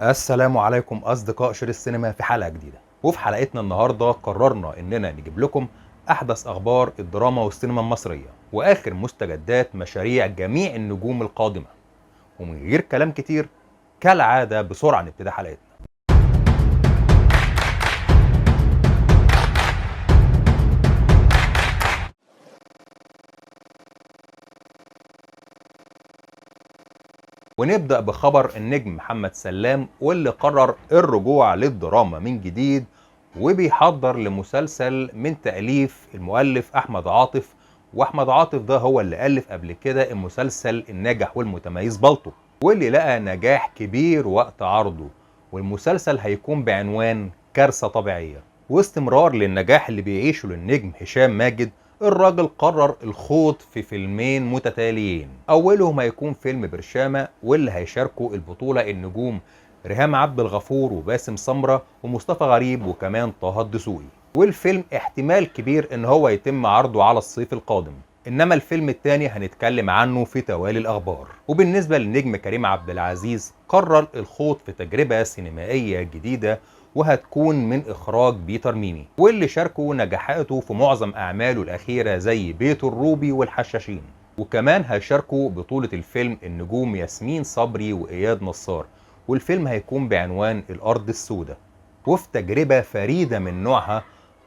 السلام عليكم أصدقاء شير السينما في حلقة جديدة. وفي حلقتنا النهاردة قررنا إننا نجيب لكم أحدث أخبار الدراما والسينما المصرية وآخر مستجدات مشاريع جميع النجوم القادمة. ومن غير كلام كتير كالعادة بسرعة نبتدي حلقتنا. ونبدأ بخبر النجم محمد سلام واللي قرر الرجوع للدراما من جديد وبيحضر لمسلسل من تأليف المؤلف أحمد عاطف. وأحمد عاطف ده هو اللي ألف قبل كده المسلسل الناجح والمتميز بالطو واللي لقى نجاح كبير وقت عرضه، والمسلسل هيكون بعنوان كارثة طبيعية. واستمرار للنجاح اللي بيعيشه للنجم هشام ماجد، الراجل قرر الخوض في فيلمين متتاليين. اولهم هيكون فيلم برشامة واللي هيشاركوا البطولة النجوم ريهام عبد الغفور وباسم سمرة ومصطفى غريب وكمان طه الدسوقي. والفيلم احتمال كبير ان هو يتم عرضه على الصيف القادم، انما الفيلم التاني هنتكلم عنه في توالي الاخبار. وبالنسبة للنجم كريم عبد العزيز قرر الخوض في تجربة سينمائية جديدة وهتكون من إخراج بيتر ميمي، واللي شاركوا نجاحاته في معظم أعماله الأخيرة زي بيت الروبي والحشاشين. وكمان هيشاركوا بطولة الفيلم النجوم ياسمين صبري وإياد نصار، والفيلم هيكون بعنوان الأرض السوداء. وفي تجربة فريدة من نوعها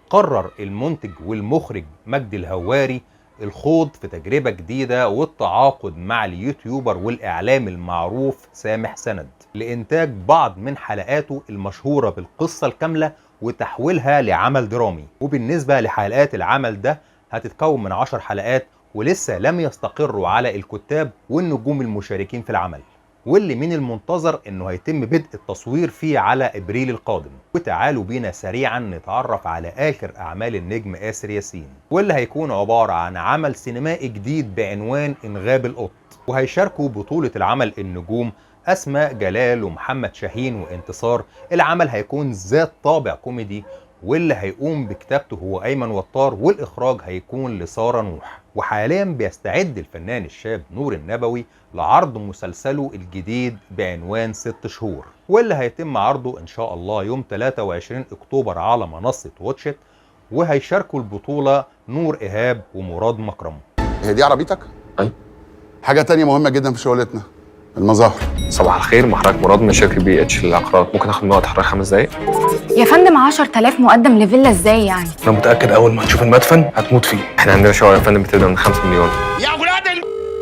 قرر المنتج والمخرج مجدي الهواري الخوض في تجربة جديدة والتعاقد مع اليوتيوبر والإعلام المعروف سامح سند لإنتاج بعض من حلقاته المشهورة بالقصة الكاملة وتحويلها لعمل درامي. وبالنسبة لحلقات العمل ده هتتكون من 10 حلقات ولسه لم يستقروا على الكتاب والنجوم المشاركين في العمل، واللي من المنتظر انه هيتم بدء التصوير فيه على ابريل القادم. وتعالوا بينا سريعا نتعرف على اخر اعمال النجم آسر ياسين، واللي هيكون عبارة عن عمل سينمائي جديد بعنوان انغاب القط. وهيشاركوا بطولة العمل النجوم اسماء جلال ومحمد شاهين وانتصار. العمل هيكون ذات طابع كوميدي واللي هيقوم بكتابته هو ايمن وطار، والاخراج هيكون لسارة نوح. وحاليا بيستعد الفنان الشاب نور النبوي لعرض مسلسله الجديد بعنوان 6 شهور، واللي هيتم عرضه ان شاء الله يوم 23 اكتوبر على منصة واتشت. وهيشاركوا البطولة نور ايهاب ومراد مكرم. هي دي عربيتك؟ أي. حاجة تانية مهمة جدا في شغلتنا، المظاهر. صباح الخير، محرك مراد من شركة بي اتش للعقارات. ممكن اخد وقت حضرتك 5 دقايق؟ يا فندم 10,000 مقدم لفيلا ازاي يعني؟ انا متأكد اول ما تشوف المدفن هتموت فيه. احنا عندنا شقق يا فندم بتبدأ من 5 مليون. يا ولاد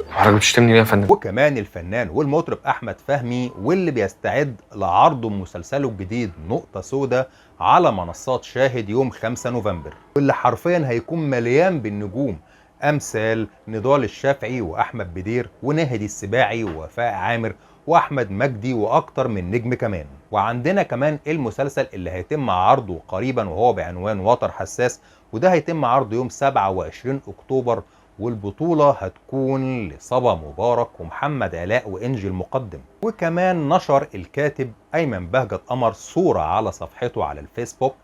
حضرتك بتشتمني ليه يا فندم؟ وكمان الفنان والمطرب احمد فهمي واللي بيستعد لعرض مسلسله الجديد نقطة سوداء على منصات شاهد يوم 5 نوفمبر، واللي حرفيا هيكون مليان بالنجوم امثال نضال الشافعي واحمد بدير وناهد السباعي ووفاء عامر واحمد مجدي واكتر من نجم كمان. وعندنا كمان المسلسل اللي هيتم عرضه قريبا وهو بعنوان وتر حساس، وده هيتم عرضه يوم 27 اكتوبر. والبطولة هتكون لصبا مبارك ومحمد علاء وإنجي المقدم. وكمان نشر الكاتب أيمن بهجت قمر صورة على صفحته على الفيسبوك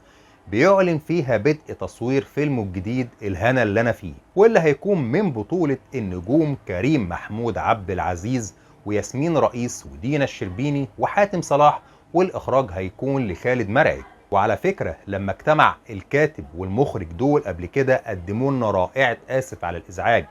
بيعلن فيها بدء تصوير فيلمه الجديد الهنا اللي أنا فيه، واللي هيكون من بطولة النجوم كريم محمود عبد العزيز وياسمين رئيس ودينا الشربيني وحاتم صلاح، والإخراج هيكون لخالد مرعي. وعلى فكرة لما اجتمع الكاتب والمخرج دول قبل كده قدموا لنا رائعة آسف على الإزعاج،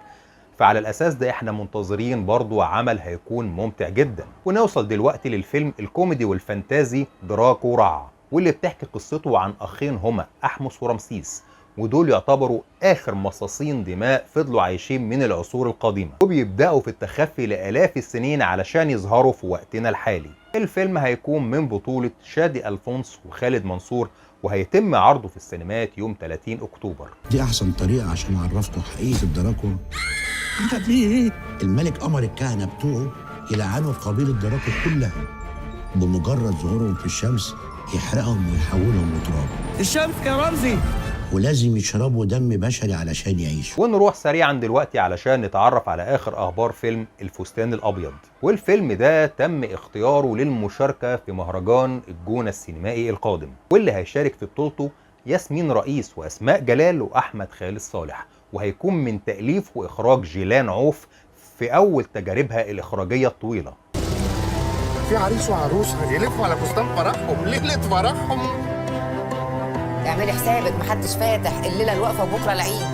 فعلى الأساس ده احنا منتظرين برضو عمل هيكون ممتع جدا. ونوصل دلوقتي للفيلم الكوميدي والفانتازي دراكو رع، واللي بتحكي قصته عن أخين هما أحمس ورمسيس، ودول يعتبروا آخر مصاصين دماء فضلوا عايشين من العصور القديمة، وبيبدأوا في التخفي لآلاف السنين علشان يظهروا في وقتنا الحالي. الفيلم هيكون من بطولة شادي ألفونس وخالد منصور، وهيتم عرضه في السينمات يوم 30 أكتوبر. دي أحسن طريقة عشان أعرفكم حقيقة الدراكو. أنت في إيه؟ الملك أمر الكهنة بتوعه يلعنوا قبيلة دراكو كلها، بمجرد ظهورهم في الشمس يحرقهم ويحولهم لتراب. الشمس يا رمزي. ولازم يشربوا دم بشري علشان يعيشوا. ونروح سريعا دلوقتي علشان نتعرف على آخر أخبار فيلم الفستان الأبيض. والفيلم ده تم اختياره للمشاركة في مهرجان الجونة السينمائي القادم، واللي هيشارك في بطولته ياسمين رئيس وأسماء جلال وأحمد خالد صالح، وهيكون من تأليف وإخراج جيلان عوف في أول تجاربها الإخراجية الطويلة. في عريس وعروسه هيلفوا على فستان فرحهم، ليله فرحهم. اعملي حسابك محدش فاتح الليله الواقفه وبكره العيد.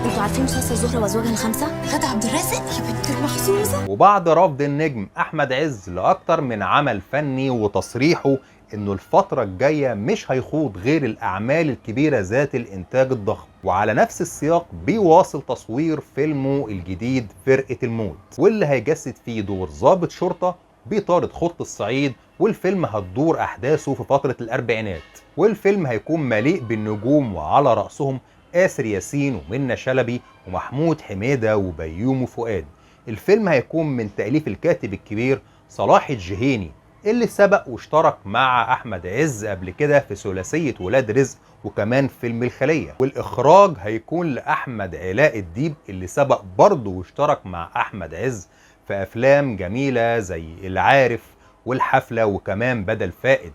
انتوا عارفين مسلسل زهرة وازواجها الخمسة؟ غادة عبد الرازق يا بنت المحظوظة. وبعد رفض النجم احمد عز لاكتر من عمل فني وتصريحه انه الفترة الجاية مش هيخوض غير الاعمال الكبيرة ذات الانتاج الضخم، وعلى نفس السياق بيواصل تصوير فيلمه الجديد فرقة الموت، واللي هيجسد فيه دور ضابط شرطة بيطارد خط الصعيد، والفيلم هتدور احداثه في فترة الاربعينات، والفيلم هيكون مليء بالنجوم وعلى رأسهم آسر ياسين ومنى شلبي ومحمود حميدة وبيومي فؤاد. الفيلم هيكون من تأليف الكاتب الكبير صلاح الجهيني اللي سبق واشترك مع أحمد عز قبل كده في ثلاثية ولاد رزق وكمان فيلم الخلية، والإخراج هيكون لأحمد علاء الديب اللي سبق برضه واشترك مع أحمد عز في أفلام جميلة زي العارف والحفلة وكمان بدل فائد.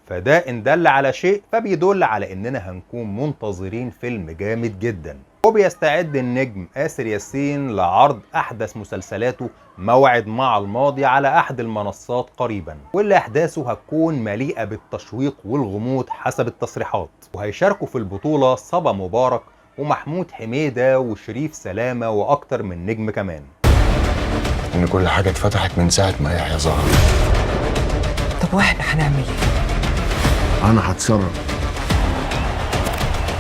فده إن دل على شيء فبيدل على إننا هنكون منتظرين فيلم جامد جدا. وبيستعد النجم آسر ياسين لعرض أحدث مسلسلاته موعد مع الماضي على أحد المنصات قريبا، واللي أحداثه هتكون مليئة بالتشويق والغموض حسب التصريحات، وهيشاركوا في البطولة صبا مبارك ومحمود حميدة وشريف سلامة وأكتر من نجم كمان. ان كل حاجه اتفتحت من ساعه ما يحيى ظهر. طب واحنا هنعمل ايه؟ انا هتصرف.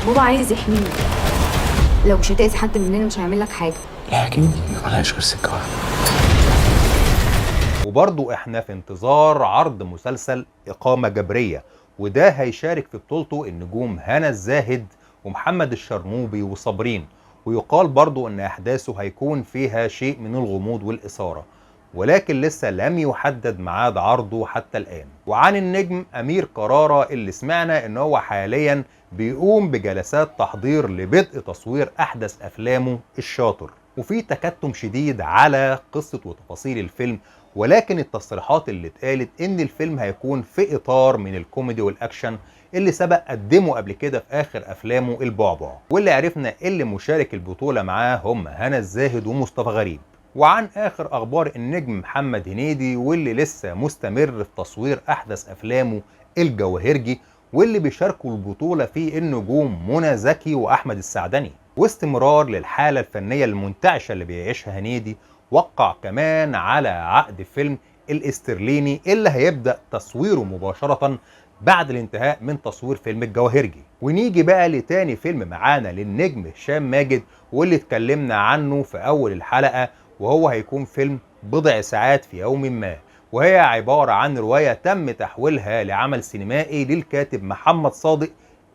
بابا عايز يحميني، لو مش هتأذي حد مننا مش هيعمل لك حاجة. لا اكيد ملهاش غير سكه واحده. وبرضو احنا في انتظار عرض مسلسل إقامة جبرية، وده هيشارك في بطولته النجوم هنا الزاهد ومحمد الشرنوبي وصابرين، ويقال برضو ان احداثه هيكون فيها شيء من الغموض والإثارة، ولكن لسه لم يحدد ميعاد عرضه حتى الآن. وعن النجم أمير كرارة اللي سمعنا ان هو حاليا بيقوم بجلسات تحضير لبدء تصوير أحدث أفلامه الشاطر، وفي تكتم شديد على قصة وتفاصيل الفيلم، ولكن التصريحات اللي اتقالت ان الفيلم هيكون في اطار من الكوميدي والاكشن اللي سبق قدمه قبل كده في اخر افلامه البعبع، واللي عرفنا اللي مشارك البطولة معاه هم هنا الزاهد ومصطفى غريب. وعن اخر اخبار النجم محمد هنيدي واللي لسه مستمر في تصوير احدث افلامه الجواهرجي، واللي بيشاركوا البطولة فيه النجوم منى زكي واحمد السعدني. واستمرار للحالة الفنية المنتعشة اللي بيعيشها هنيدي، وقع كمان على عقد فيلم الاسترليني اللي هيبدأ تصويره مباشرة بعد الانتهاء من تصوير فيلم الجواهرجي. ونيجي بقى لتاني فيلم معانا للنجم هشام ماجد واللي اتكلمنا عنه في أول الحلقة، وهو هيكون فيلم بضع ساعات في يوم ما، وهي عبارة عن رواية تم تحويلها لعمل سينمائي للكاتب محمد صادق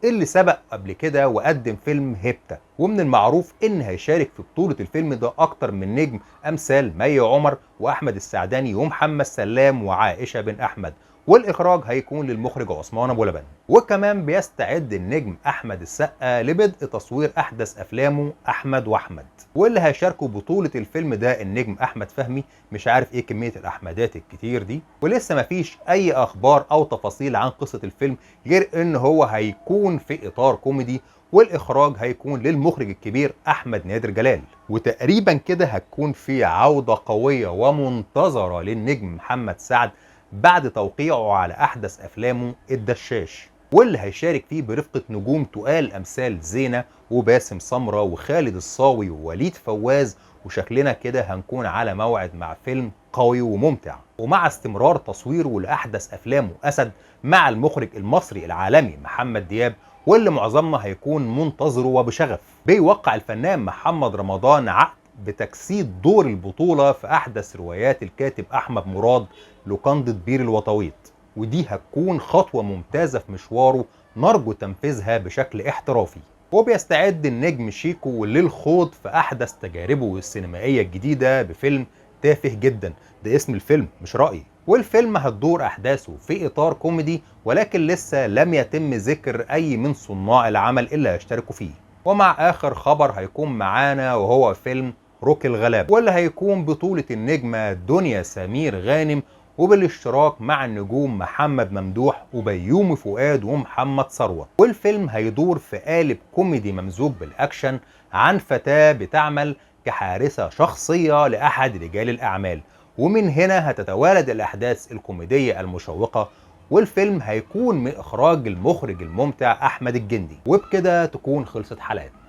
اللي سبق قبل كده وقدم فيلم هيبتا. ومن المعروف ان هيشارك في بطولة الفيلم ده اكتر من نجم امثال مي عمر واحمد السعداني ومحمد سلام وعائشة بن احمد، والاخراج هيكون للمخرج عثمان ابو لبن. وكمان بيستعد النجم احمد السقا لبدء تصوير احدث افلامه احمد واحمد، واللي هيشاركوا بطولة الفيلم ده النجم احمد فهمي، مش عارف ايه كمية الاحمدات الكتير دي، ولسه مفيش اي اخبار او تفاصيل عن قصة الفيلم غير ان هو هيكون في اطار كوميدي، والاخراج هيكون للمخرج الكبير احمد نادر جلال. وتقريبا كده هتكون في عودة قوية ومنتظرة للنجم محمد سعد بعد توقيعه على احدث افلامه الدشاش، واللي هيشارك فيه برفقة نجوم تقال امثال زينة وباسم سمرة وخالد الصاوي ووليد فواز، وشكلنا كده هنكون على موعد مع فيلم قوي وممتع. ومع استمرار تصويره لأحدث أفلامه أسد مع المخرج المصري العالمي محمد دياب، واللي معظمنا هيكون منتظره وبشغف، بيوقع الفنان محمد رمضان عقد بتجسيد دور البطولة في أحدث روايات الكاتب أحمد مراد لوكندة بير الوطويط، ودي هتكون خطوة ممتازة في مشواره نرجو تنفيذها بشكل احترافي. وبيستعد النجم شيكو للخوض في أحدث تجاربه السينمائية الجديدة بفيلم تافه جدا، ده اسم الفيلم مش رأيي. والفيلم هتدور أحداثه في إطار كوميدي، ولكن لسه لم يتم ذكر أي من صناع العمل اللي هيشتركوا فيه. ومع آخر خبر هيكون معانا وهو فيلم روك الغلاب، واللي هيكون بطولة النجمة دنيا سمير غانم وبالاشتراك مع النجوم محمد ممدوح وبيومي فؤاد ومحمد ثروت. والفيلم هيدور في قالب كوميدي ممزوج بالأكشن عن فتاة بتعمل كحارسة شخصية لأحد رجال الأعمال، ومن هنا هتتوالد الأحداث الكوميدية المشوقة، والفيلم هيكون من إخراج المخرج الممتع أحمد الجندي. وبكده تكون خلصت حلقتنا،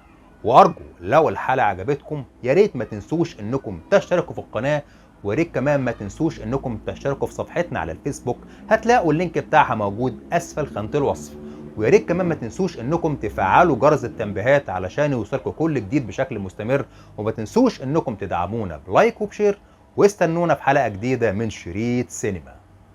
وأرجو لو الحلقة عجبتكم ياريت ما تنسوش إنكم تشتركوا في القناة، وياريت كمان ما تنسوش إنكم تشتركوا في صفحتنا على الفيسبوك، هتلاقوا اللينك بتاعها موجود أسفل خانة الوصف. وياريت كمان ما تنسوش إنكم تفعلوا جرس التنبيهات علشان يوصلكوا كل جديد بشكل مستمر، وما تنسوش إنكم تدعمونا بلايك وبشير، واستنونا في حلقة جديدة من شريط سينما.